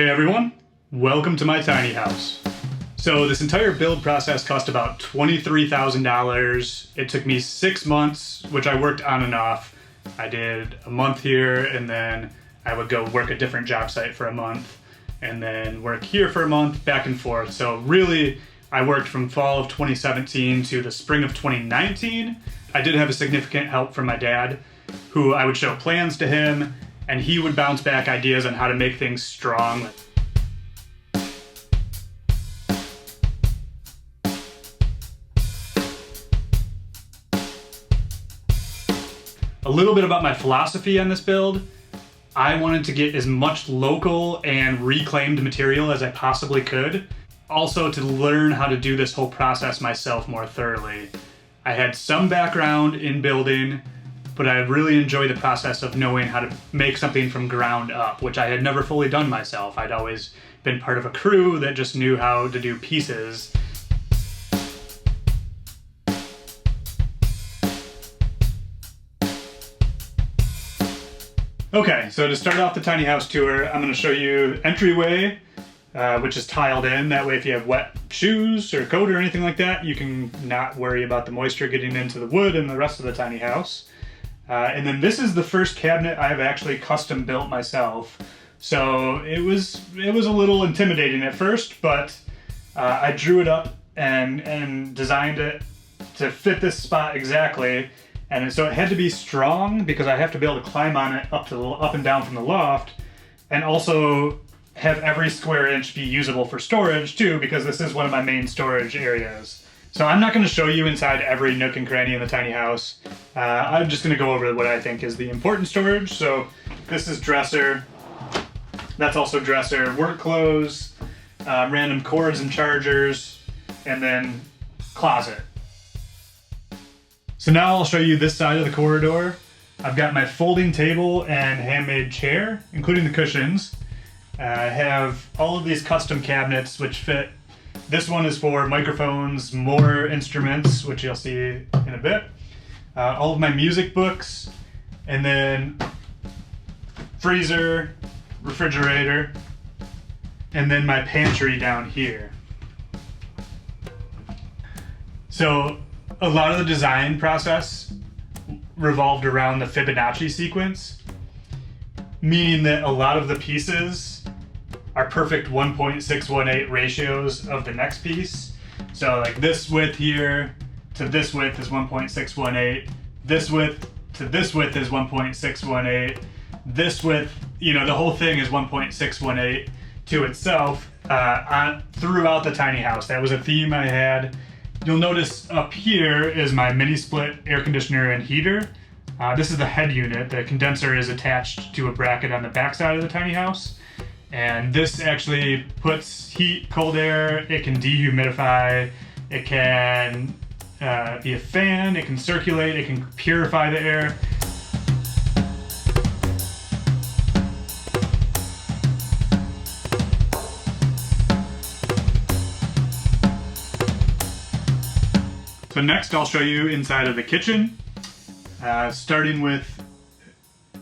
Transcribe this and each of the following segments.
Hey everyone, welcome to my tiny house. So this entire build process cost about $23,000. It took me 6 months, which I worked on and off. I did a month here and then I would go work a different job site for a month and then work here for a month, back and forth. So really, I worked from fall of 2017 to the spring of 2019. I did have a significant help from my dad, who I would show plans to him and he would bounce back ideas on how to make things strong. A little bit about my philosophy on this build. I wanted to get as much local and reclaimed material as I possibly could. Also to learn how to do this whole process myself more thoroughly. I had some background in building, but I really enjoyed the process of knowing how to make something from ground up, which I had never fully done myself. I'd always been part of a crew that just knew how to do pieces. Okay, so to start off the tiny house tour, I'm going to show you entryway, which is tiled in. That way if you have wet shoes or coat or anything like that, you can not worry about the moisture getting into the wood and the rest of the tiny house. And then this is the first cabinet I've actually custom built myself. So it was a little intimidating at first, but I drew it up and designed it to fit this spot exactly. And so it had to be strong because I have to be able to climb on it up and down from the loft, and also have every square inch be usable for storage too, because this is one of my main storage areas. So I'm not going to show you inside every nook and cranny in the tiny house. I'm just going to go over what I think is the important storage. So this is dresser. That's also dresser, work clothes, random cords and chargers, and then closet. So now I'll show you this side of the corridor. I've got my folding table and handmade chair, including the cushions. I have all of these custom cabinets which fit. This one is for microphones, more instruments, which you'll see in a bit. All of my music books, and then freezer, refrigerator, and then my pantry down here. So a lot of the design process revolved around the Fibonacci sequence, meaning that a lot of the pieces are perfect 1.618 ratios of the next piece. So like this width here to this width is 1.618, this width to this width is 1.618, this width, the whole thing is 1.618 to itself throughout the tiny house. That was a theme I had. You'll notice up here is my mini split air conditioner and heater. This is the head unit. The condenser is attached to a bracket on the back side of the tiny house. And this actually puts heat, cold air, it can dehumidify, it can be a fan, it can circulate, it can purify the air. So next I'll show you inside of the kitchen, starting with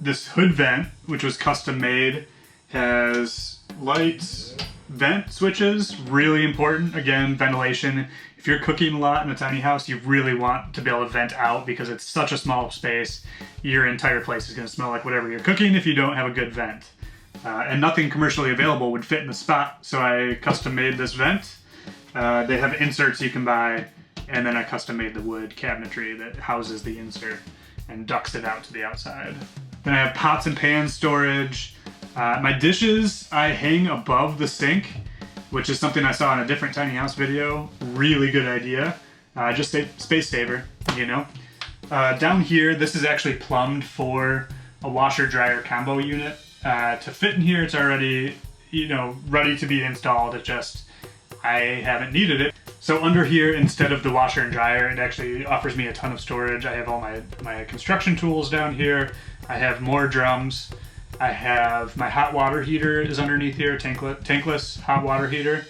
this hood vent, which was custom made. Has lights, vent switches, really important. Again, ventilation. If you're cooking a lot in a tiny house, you really want to be able to vent out because it's such a small space. Your entire place is going to smell like whatever you're cooking if you don't have a good vent. And nothing commercially available would fit in the spot, so I custom made this vent. They have inserts you can buy, and then I custom made the wood cabinetry that houses the insert and ducts it out to the outside. Then I have pots and pans storage. My dishes I hang above the sink, which is something I saw in a different tiny house video. Really good idea. Just a space saver, Down here, this is actually plumbed for a washer dryer combo unit. To fit in here, it's already, ready to be installed. It just, I haven't needed it. So under here, instead of the washer and dryer, it actually offers me a ton of storage. I have all my construction tools down here. I have more drums. I have my hot water heater is underneath here, tankless hot water heater.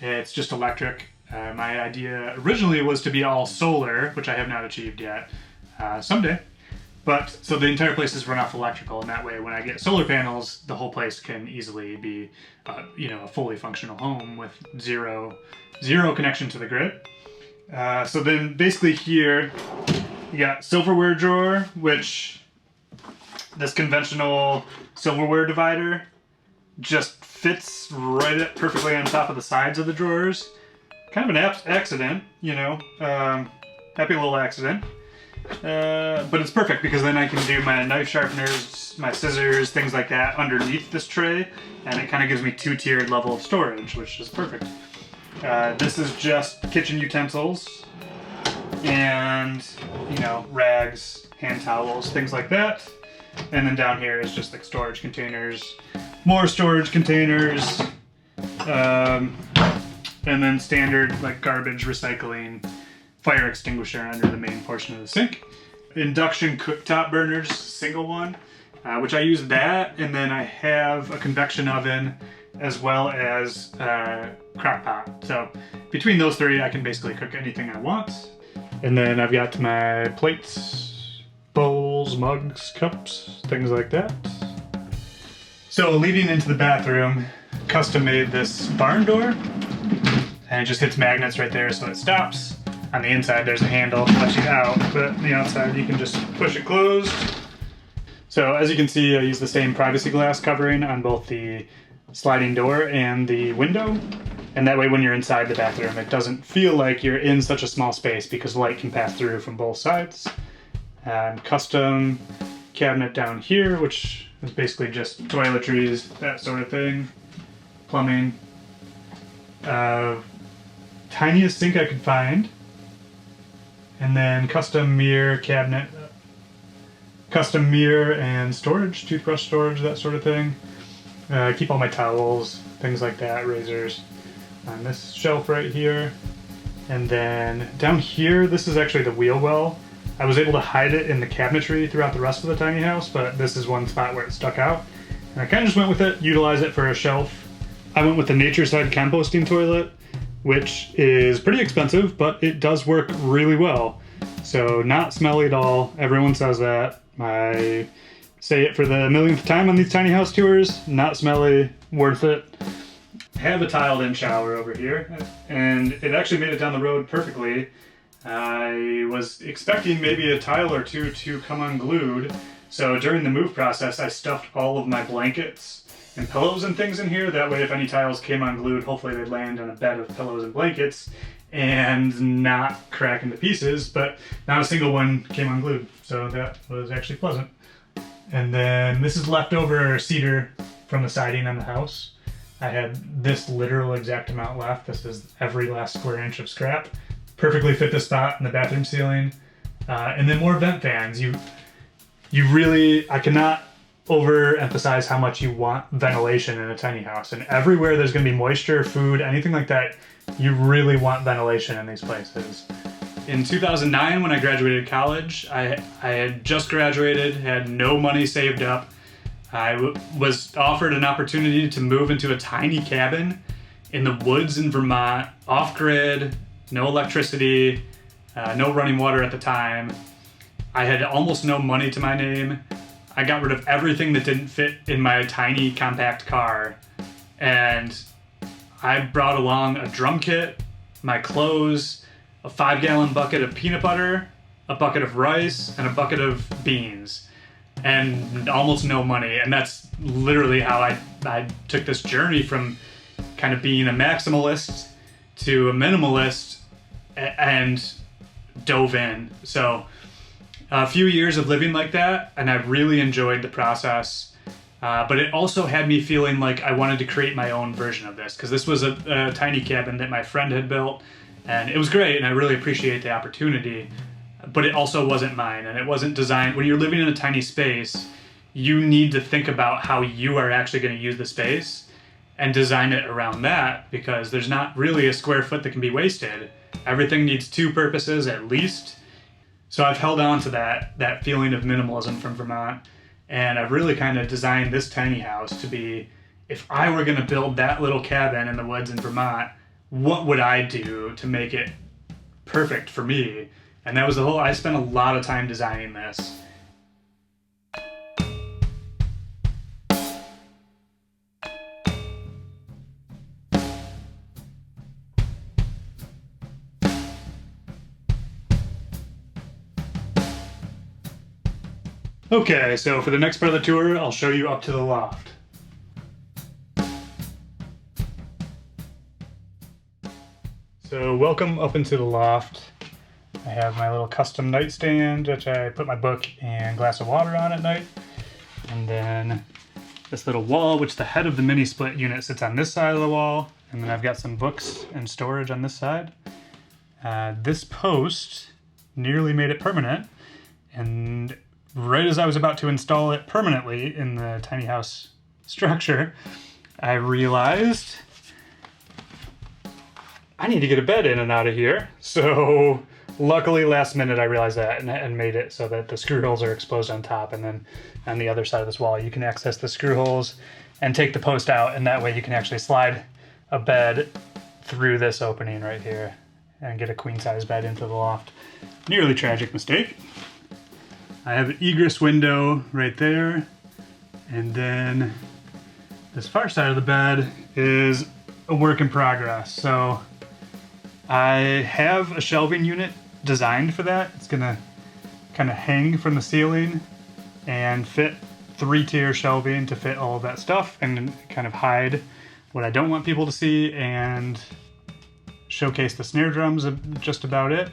It's just electric. My idea originally was to be all solar, which I have not achieved yet. Someday. But so the entire place is run off electrical, and that way when I get solar panels, the whole place can easily be, a fully functional home with zero connection to the grid. So then basically here, you got silverware drawer, which this conventional silverware divider just fits right up perfectly on top of the sides of the drawers. Kind of an accident, happy little accident. But it's perfect because then I can do my knife sharpeners, my scissors, things like that underneath this tray, and it kind of gives me two-tiered level of storage, which is perfect. This is just kitchen utensils and, rags, hand towels, things like that. And then down here is just like storage containers, more storage containers, and then standard like garbage, recycling, fire extinguisher under the main portion of the sink. Induction cooktop burners, single one, which I use that, and then I have a convection oven as well as crock pot. So between those three, I can basically cook anything I want. And then I've got my plates, bowls, mugs, cups, things like that. So leading into the bathroom, custom made this barn door, and it just hits magnets right there so it stops. On the inside there's a handle to let you out, but on the outside you can just push it closed. So as you can see, I use the same privacy glass covering on both the sliding door and the window, and that way when you're inside the bathroom it doesn't feel like you're in such a small space because light can pass through from both sides. And custom cabinet down here, which is basically just toiletries, that sort of thing, plumbing. Tiniest sink I could find. And then custom mirror cabinet, custom mirror and storage, toothbrush storage, that sort of thing. Keep all my towels, things like that, razors on this shelf right here. And then down here, this is actually the wheel well. I was able to hide it in the cabinetry throughout the rest of the tiny house, but this is one spot where it stuck out. And I kind of just went with it, utilized it for a shelf. I went with the Nature Side composting toilet, which is pretty expensive, but it does work really well. So not smelly at all. Everyone says that. I say it for the millionth time on these tiny house tours. Not smelly, worth it. I have a tiled-in shower over here, and it actually made it down the road perfectly. I was expecting maybe a tile or two to come unglued, so during the move process I stuffed all of my blankets and pillows and things in here. That way if any tiles came unglued, hopefully they'd land on a bed of pillows and blankets and not crack into pieces, but not a single one came unglued, so that was actually pleasant. And then this is leftover cedar from the siding on the house. I had this literal exact amount left. This is every last square inch of scrap. Perfectly fit the spot in the bathroom ceiling. And then more vent fans. I cannot overemphasize how much you want ventilation in a tiny house. And everywhere there's going to be moisture, food, anything like that, you really want ventilation in these places. In 2009, when I graduated college, I had just graduated, had no money saved up. I was offered an opportunity to move into a tiny cabin in the woods in Vermont, off-grid, no electricity, no running water at the time. I had almost no money to my name. I got rid of everything that didn't fit in my tiny compact car, and I brought along a drum kit, my clothes, a 5-gallon bucket of peanut butter, a bucket of rice, and a bucket of beans, and almost no money. And that's literally how I took this journey from kind of being a maximalist to a minimalist and dove in. So a few years of living like that, and I really enjoyed the process. But it also had me feeling like I wanted to create my own version of this, because this was a tiny cabin that my friend had built, and it was great, and I really appreciate the opportunity, but it also wasn't mine, and it wasn't designed. When you're living in a tiny space, you need to think about how you are actually going to use the space and design it around that, because there's not really a square foot that can be wasted. Everything needs two purposes at least. So I've held on to that feeling of minimalism from Vermont, and I've really kind of designed this tiny house to be, if I were going to build that little cabin in the woods in Vermont, what would I do to make it perfect for me? And that was I spent a lot of time designing this. Okay, so for the next part of the tour, I'll show you up to the loft. So welcome up into the loft. I have my little custom nightstand, which I put my book and glass of water on at night. And then this little wall, which the head of the mini split unit sits on this side of the wall. And then I've got some books and storage on this side. This post nearly made it permanent. And right as I was about to install it permanently in the tiny house structure, I realized I need to get a bed in and out of here. So luckily last minute I realized that and made it so that the screw holes are exposed on top, and then on the other side of this wall you can access the screw holes and take the post out, and that way you can actually slide a bed through this opening right here and get a queen size bed into the loft. Nearly tragic mistake. I have an egress window right there, and then this far side of the bed is a work in progress. So I have a shelving unit designed for that. It's gonna kind of hang from the ceiling and fit 3-tier shelving to fit all of that stuff and kind of hide what I don't want people to see and showcase the snare drums, just about it.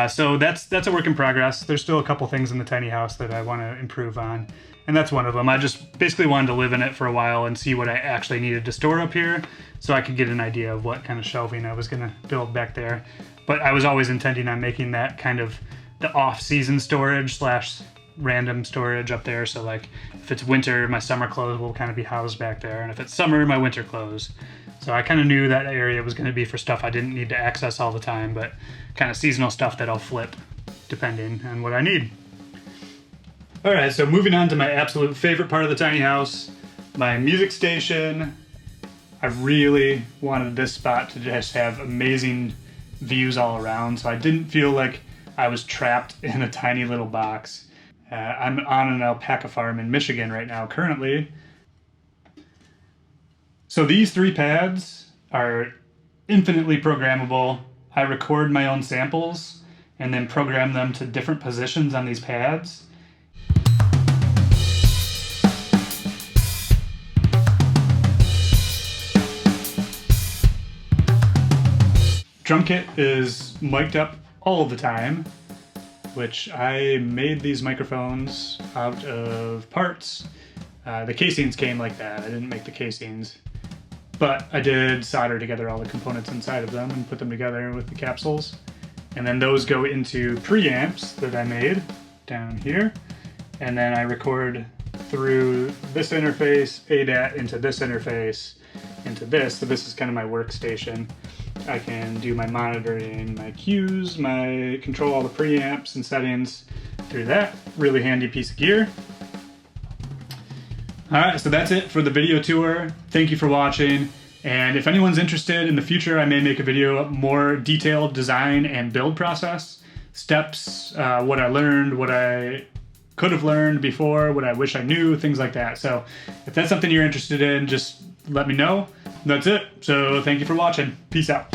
So that's a work in progress. There's still a couple things in the tiny house that I want to improve on, and that's one of them. I just basically wanted to live in it for a while and see what I actually needed to store up here so I could get an idea of what kind of shelving I was going to build back there. But I was always intending on making that kind of the off-season storage / random storage up there. So like if it's winter, my summer clothes will kind of be housed back there, and if it's summer, my winter clothes. So I kind of knew that area was going to be for stuff I didn't need to access all the time, but kind of seasonal stuff that I'll flip depending on what I need. All right, so moving on to my absolute favorite part of the tiny house, my music station. I really wanted this spot to just have amazing views all around, so I didn't feel like I was trapped in a tiny little box. I'm on an alpaca farm in Michigan right now currently. So these 3 pads are infinitely programmable. I record my own samples and then program them to different positions on these pads. Drum kit is mic'd up all the time, which I made these microphones out of parts. The casings came like that. I didn't make the casings, but I did solder together all the components inside of them and put them together with the capsules. And then those go into preamps that I made down here. And then I record through this interface, ADAT into this interface, into this. So this is kind of my workstation. I can do my monitoring, my cues, control all the preamps and settings through that. Really handy piece of gear. All right, so that's it for the video tour. Thank you for watching. And if anyone's interested, in the future, I may make a video more detailed design and build process, steps, what I learned, what I could have learned before, what I wish I knew, things like that. So if that's something you're interested in, just let me know. That's it. So thank you for watching. Peace out.